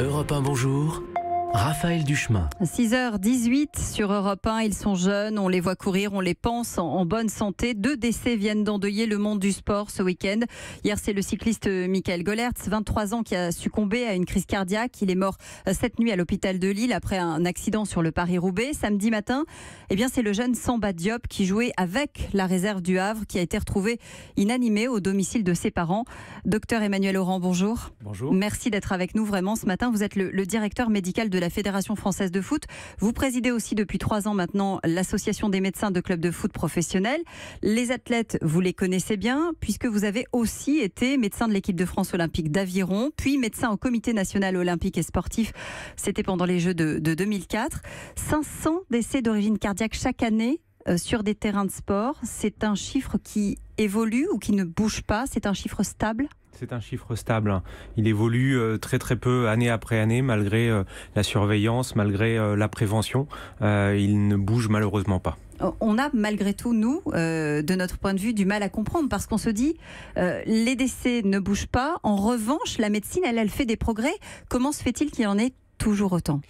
Europe 1, bonjour. Raphaël Duchemin. 6h18 sur Europe 1, ils sont jeunes, on les voit courir, on les pense en bonne santé. 2 décès viennent d'endeuiller le monde du sport ce week-end. Hier, c'est le cycliste Michael Gollertz, 23 ans, qui a succombé à une crise cardiaque. Il est mort cette nuit à l'hôpital de Lille après un accident sur le Paris-Roubaix. Samedi matin, c'est le jeune Samba Diop qui jouait avec la réserve du Havre qui a été retrouvé inanimé au domicile de ses parents. Docteur Emmanuel Aurent, bonjour. Bonjour. Merci d'être avec nous vraiment ce matin. Vous êtes le directeur médical de la Fédération française de foot. Vous présidez aussi depuis 3 ans maintenant l'association des médecins de clubs de foot professionnels. Les athlètes, vous les connaissez bien puisque vous avez aussi été médecin de l'équipe de France olympique d'aviron, puis médecin au comité national olympique et sportif. C'était pendant les Jeux de 2004. 500 décès d'origine cardiaque chaque année sur des terrains de sport. C'est un chiffre qui évolue ou qui ne bouge pas? C'est un chiffre stable? C'est un chiffre stable. Il évolue très très peu année après année malgré la surveillance, malgré la prévention. Il ne bouge malheureusement pas. On a malgré tout, nous, de notre point de vue, du mal à comprendre parce qu'on se dit les décès ne bougent pas. En revanche, la médecine, elle fait des progrès. Comment se fait-il qu'il y en ait toujours autant ?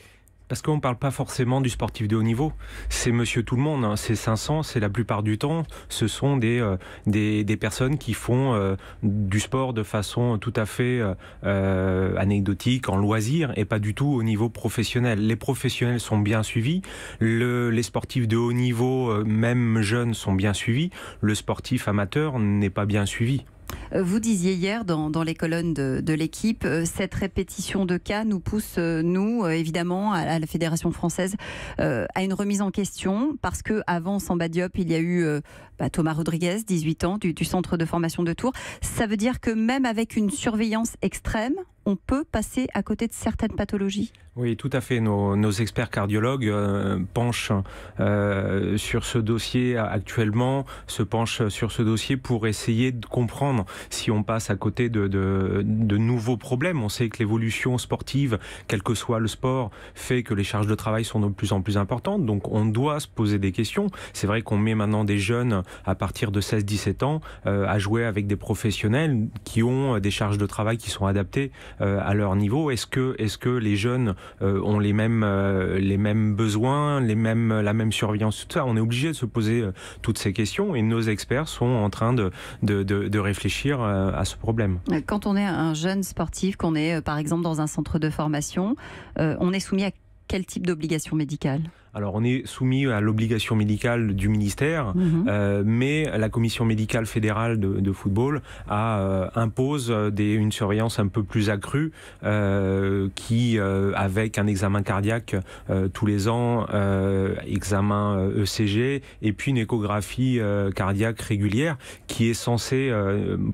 Parce qu'on ne parle pas forcément du sportif de haut niveau. C'est monsieur tout le monde. C'est 500, c'est la plupart du temps. Ce sont des personnes qui font du sport de façon tout à fait anecdotique, en loisir, et pas du tout au niveau professionnel. Les professionnels sont bien suivis. Les sportifs de haut niveau, même jeunes, sont bien suivis. Le sportif amateur n'est pas bien suivi. Vous disiez hier dans les colonnes de l'équipe, cette répétition de cas nous pousse, nous, évidemment, à la Fédération française, à une remise en question, parce qu'avant Samba Diop, il y a eu Thomas Rodriguez, 18 ans, du centre de formation de Tours. Ça veut dire que même avec une surveillance extrême, on peut passer à côté de certaines pathologies? Oui, tout à fait. Nos experts cardiologues penchent sur ce dossier actuellement, se penchent sur ce dossier pour essayer de comprendre si on passe à côté de nouveaux problèmes. On sait que l'évolution sportive, quel que soit le sport, fait que les charges de travail sont de plus en plus importantes. Donc on doit se poser des questions. C'est vrai qu'on met maintenant des jeunes à partir de 16-17 ans à jouer avec des professionnels qui ont des charges de travail qui sont adaptées à leur niveau. Est-ce que les jeunes ont les mêmes besoins, la même surveillance, tout ça? On est obligé de se poser toutes ces questions et nos experts sont en train de réfléchir à ce problème. Quand on est un jeune sportif, qu'on est par exemple dans un centre de formation, on est soumis à quel type d'obligation médicale ? Alors on est soumis à l'obligation médicale du ministère, mais la commission médicale fédérale de football impose une surveillance un peu plus accrue qui, avec un examen cardiaque tous les ans, examen ECG et puis une échographie cardiaque régulière qui est censée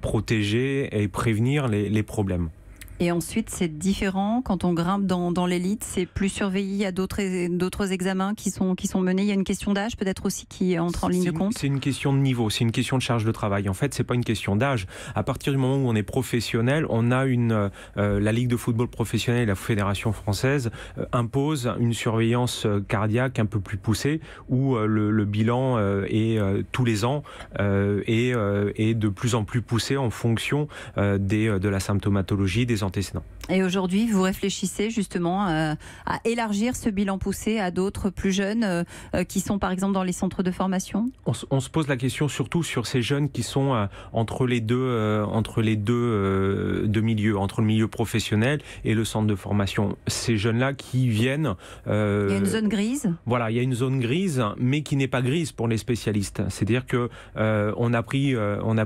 protéger et prévenir les problèmes. Et ensuite, c'est différent quand on grimpe dans l'élite, c'est plus surveillé. Il y a d'autres examens qui sont menés. Il y a une question d'âge peut-être aussi qui entre en ligne de compte. C'est une question de niveau, c'est une question de charge de travail. En fait, c'est pas une question d'âge. À partir du moment où on est professionnel, on a la Ligue de football professionnel et la Fédération française impose une surveillance cardiaque un peu plus poussée où le bilan est tous les ans et de plus en plus poussé en fonction de la symptomatologie, des antécédents. Et aujourd'hui, vous réfléchissez justement à élargir ce bilan poussé à d'autres plus jeunes qui sont par exemple dans les centres de formation? On se pose la question surtout sur ces jeunes qui sont entre les deux milieux, entre le milieu professionnel et le centre de formation. Ces jeunes-là qui viennent... il y a une zone grise? Voilà, il y a une zone grise, mais qui n'est pas grise pour les spécialistes. C'est-à-dire que on a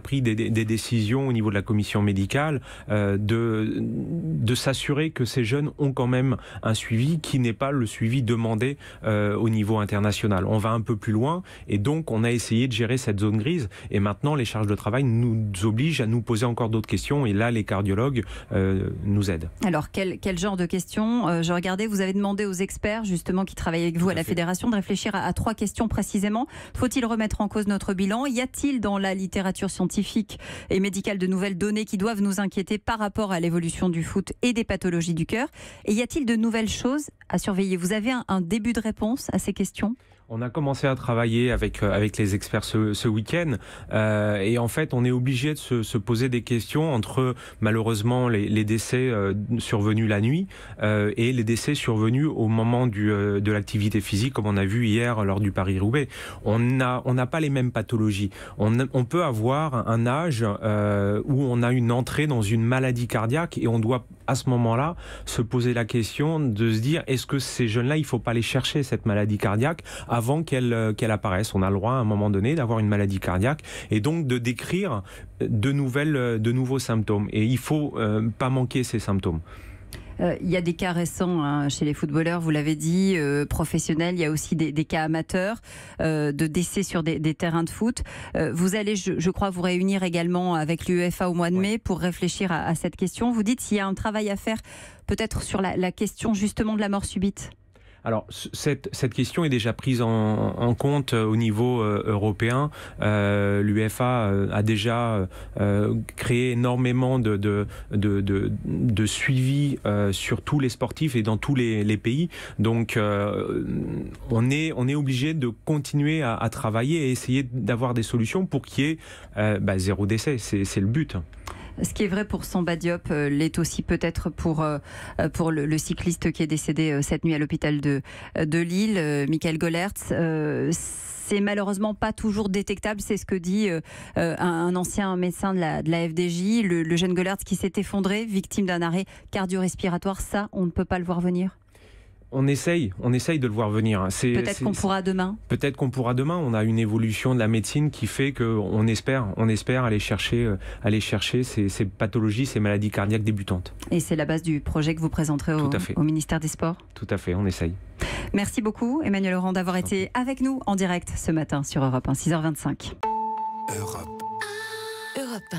pris des décisions au niveau de la commission médicale de s'assurer que ces jeunes ont quand même un suivi qui n'est pas le suivi demandé au niveau international. On va un peu plus loin et donc on a essayé de gérer cette zone grise et maintenant les charges de travail nous obligent à nous poser encore d'autres questions et là les cardiologues nous aident. Alors quel genre de questions? Je regardais, vous avez demandé aux experts justement qui travaillent avec vous à la Fédération de réfléchir à 3 questions précisément. Faut-il remettre en cause notre bilan? Y a-t-il dans la littérature scientifique et médicale de nouvelles données qui doivent nous inquiéter par rapport à l'évolution du foot et des pathologies du cœur? Et y a-t-il de nouvelles choses à surveiller? Vous avez un début de réponse à ces questions? On a commencé à travailler avec les experts ce week-end et en fait on est obligé de se poser des questions entre malheureusement les décès survenus la nuit et les décès survenus au moment de l'activité physique, comme on a vu hier lors du Paris-Roubaix. On n'a pas les mêmes pathologies. On peut avoir un âge où on a une entrée dans une maladie cardiaque et on doit à ce moment-là se poser la question de se dire est-ce que ces jeunes-là, il ne faut pas les chercher cette maladie cardiaque avant qu'elle apparaisse. On a le droit à un moment donné d'avoir une maladie cardiaque et donc de décrire de nouveaux symptômes. Et il ne faut pas manquer ces symptômes. Il y a des cas récents chez les footballeurs, vous l'avez dit, professionnels. Il y a aussi des cas amateurs de décès sur des terrains de foot. Vous allez, je crois, vous réunir également avec l'UEFA au mois de mai pour réfléchir à cette question. Vous dites s'il y a un travail à faire peut-être sur la question justement de la mort subite. Alors, cette question est déjà prise en compte au niveau européen. L'UEFA a déjà créé énormément de suivi sur tous les sportifs et dans tous les pays. Donc, on est obligé de continuer à travailler et essayer d'avoir des solutions pour qu'il y ait zéro décès. C'est le but. Ce qui est vrai pour Samba Diop l'est aussi peut-être pour le cycliste qui est décédé cette nuit à l'hôpital de Lille, Michael Gollertz. C'est malheureusement pas toujours détectable, c'est ce que dit un ancien médecin de la FDJ. Le jeune Gollertz qui s'est effondré, victime d'un arrêt cardio-respiratoire, ça, on ne peut pas le voir venir. On essaye de le voir venir. Peut-être qu'on pourra demain. Peut-être qu'on pourra demain. On a une évolution de la médecine qui fait qu'on espère aller chercher ces pathologies, ces maladies cardiaques débutantes. Et c'est la base du projet que vous présenterez au ministère des Sports. Tout à fait, on essaye. Merci beaucoup Emmanuel Laurent d'avoir été avec nous en direct ce matin sur Europe 1, 6h25. Europe 1.